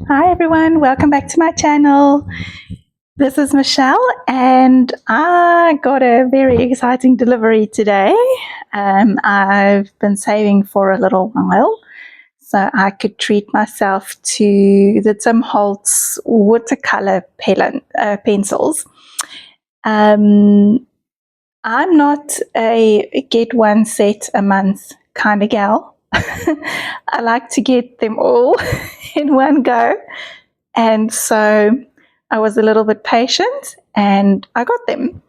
Hi everyone, welcome back to my channel. This is Michelle and I got a very exciting delivery today. I've been saving for a little while so I could treat myself to the Tim Holtz watercolor pencils. I'm not a get one set a month kind of gal. I like to get them all in one go. And so I was a little bit patient and I got them.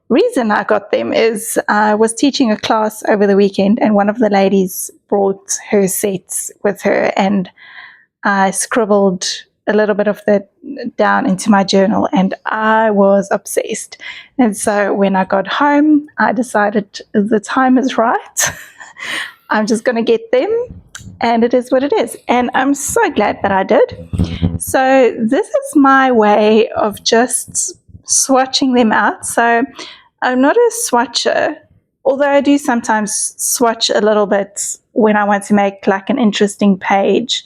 Reason I got them is I was teaching a class over the weekend and one of the ladies brought her sets with her and I scribbled a little bit of that down into my journal and I was obsessed. And so when I got home, I decided the time is right. I'm just going to get them and it is what it is. And I'm so glad that I did. So this is my way of just swatching them out. So I'm not a swatcher, although I do sometimes swatch a little bit when I want to make like an interesting page,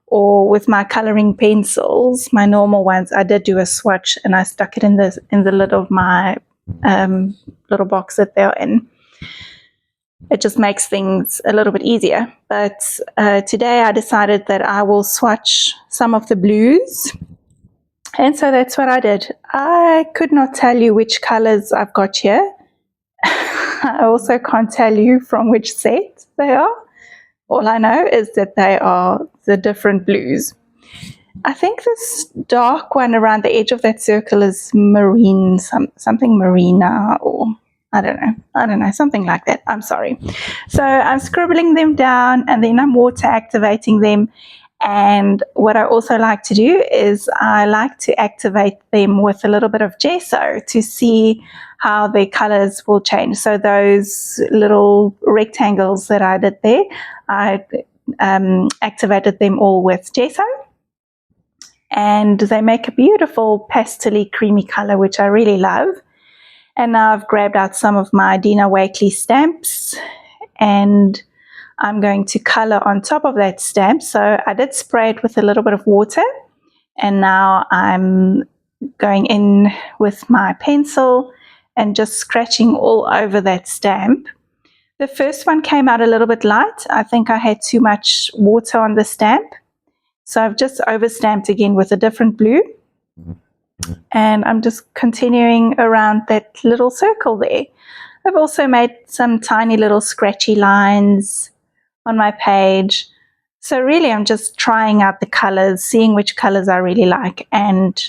or with my coloring pencils, my normal ones, I did do a swatch and I stuck it in the lid of my little box that they're in. It just makes things a little bit easier. But today I decided that I will swatch some of the blues. And so that's what I did. I could not tell you which colors I've got here. I also can't tell you from which set they are. All I know is that they are the different blues. I think this dark one around the edge of that circle is marine, something marina, or I don't know, something like that. I'm sorry. So I'm scribbling them down and then I'm water activating them. And what I also like to do is I like to activate them with a little bit of gesso to see how their colors will change. So those little rectangles that I did there, I activated them all with gesso. And they make a beautiful pastel-y creamy color, which I really love. And now I've grabbed out some of my Dina Wakley stamps and I'm going to color on top of that stamp. So I did spray it with a little bit of water and now I'm going in with my pencil and just scratching all over that stamp. The first one came out a little bit light. I think I had too much water on the stamp. So I've just overstamped again with a different blue. And I'm just continuing around that little circle there. I've also made some tiny little scratchy lines on my page. So really I'm just trying out the colors, seeing which colors I really like and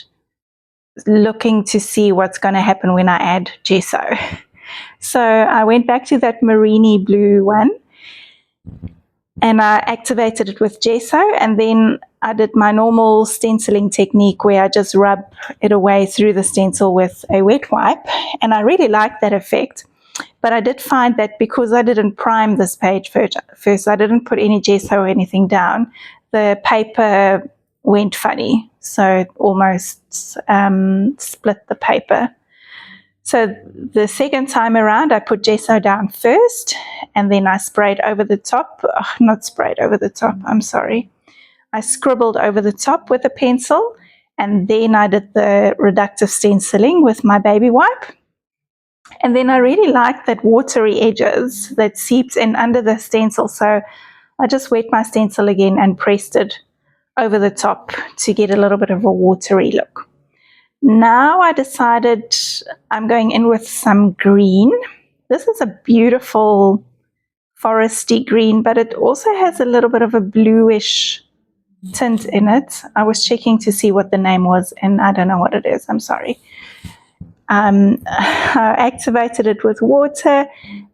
looking to see what's going to happen when I add gesso. So I went back to that marini blue one and I activated it with gesso, and then I did my normal stenciling technique where I just rub it away through the stencil with a wet wipe, and I really liked that effect. But I did find that because I didn't prime this page first, I didn't put any gesso or anything down, the paper went funny, so it almost split the paper. So the second time around, I put gesso down first, and then I sprayed over the top. Oh, not sprayed over the top, I'm sorry. I scribbled over the top with a pencil, and then I did the reductive stenciling with my baby wipe. And then I really liked that watery edges that seeps in under the stencil. So I just wet my stencil again and pressed it over the top to get a little bit of a watery look. Now I decided I'm going in with some green. This is a beautiful foresty green, but it also has a little bit of a bluish tint in it. I was checking to see what the name was and I don't know what it is. I'm sorry. I activated it with water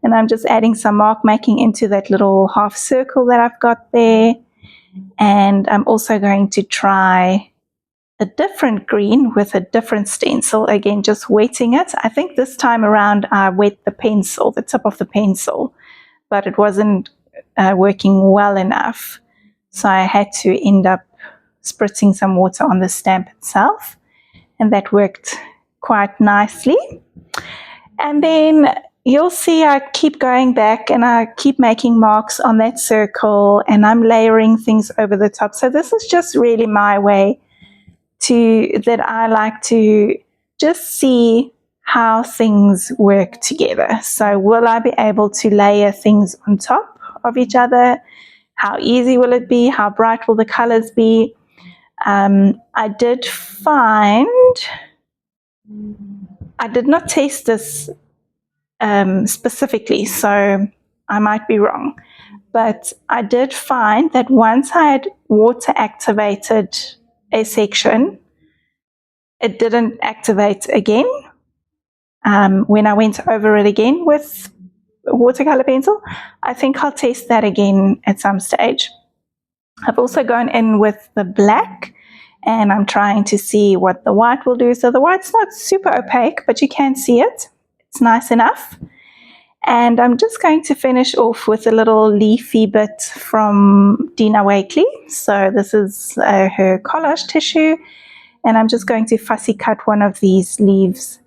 and I'm just adding some mark making into that little half circle that I've got there. And I'm also going to try a different green with a different stencil, again just wetting it. I think this time around I wet the pencil, the tip of the pencil, but it wasn't working well enough, so I had to end up spritzing some water on the stamp itself, and that worked quite nicely. And then you'll see I keep going back and I keep making marks on that circle and I'm layering things over the top. So this is just really my way that I like to just see how things work together. So will I be able to layer things on top of each other? How easy will it be? How bright will the colors be? I did find, I did not test this specifically, so I might be wrong. But I did find that once I had water activated a section, it didn't activate again. When I went over it again with a watercolor pencil, I think I'll test that again at some stage. I've also gone in with the black and I'm trying to see what the white will do. So the white's not super opaque, but you can see it. It's nice enough. And I'm just going to finish off with a little leafy bit from Dina Wakely. So this is her collage tissue. And I'm just going to fussy cut one of these leaves,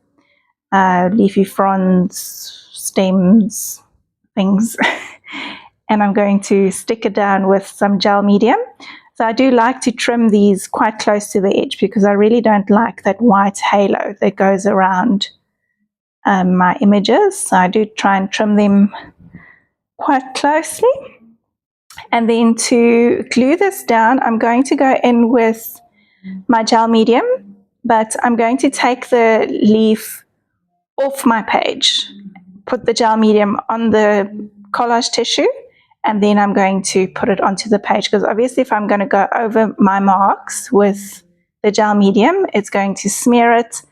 leafy fronds, stems, things. And I'm going to stick it down with some gel medium. So I do like to trim these quite close to the edge because I really don't like that white halo that goes around my images. So I do try and trim them quite closely. And then to glue this down, I'm going to go in with my gel medium, but I'm going to take the leaf off my page, put the gel medium on the collage tissue, and then I'm going to put it onto the page, because obviously if I'm going to go over my marks with the gel medium, it's going to smear it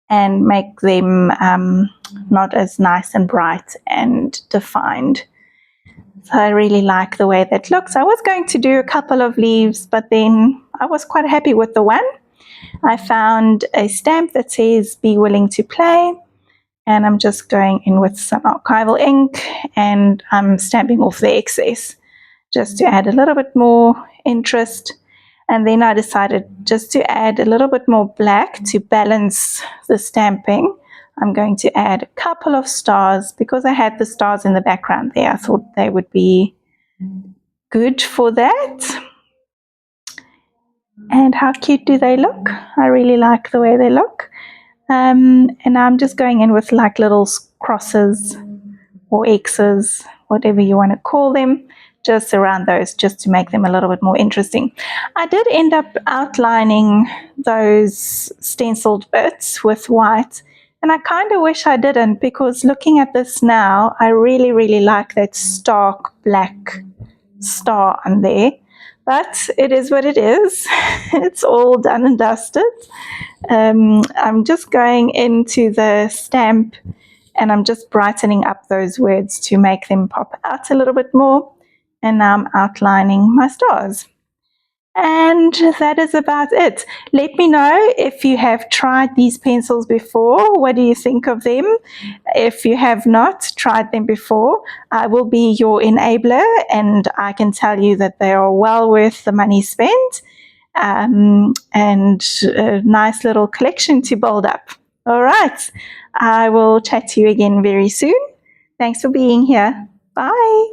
and make them not as nice and bright and defined. So I really like the way that looks. I was going to do a couple of leaves, but then I was quite happy with the one. I found a stamp that says "Be willing to play," and I'm just going in with some archival ink and I'm stamping off the excess just to add a little bit more interest. And then I decided just to add a little bit more black to balance the stamping. I'm going to add a couple of stars because I had the stars in the background there. I thought they would be good for that. And how cute do they look? I really like the way they look. And I'm just going in with like little crosses or X's, whatever you want to call them, just around those, just to make them a little bit more interesting. I did end up outlining those stenciled bits with white, and I kind of wish I didn't, because looking at this now, I really, really like that stark black star on there. But it is what it is. It's all done and dusted. I'm just going into the stamp and I'm just brightening up those words to make them pop out a little bit more. And now I'm outlining my stars. And that is about it. Let me know if you have tried these pencils before. What do you think of them? If you have not tried them before, I will be your enabler, and I can tell you that they are well worth the money spent, and a nice little collection to build up. All right. I will chat to you again very soon. Thanks for being here. Bye.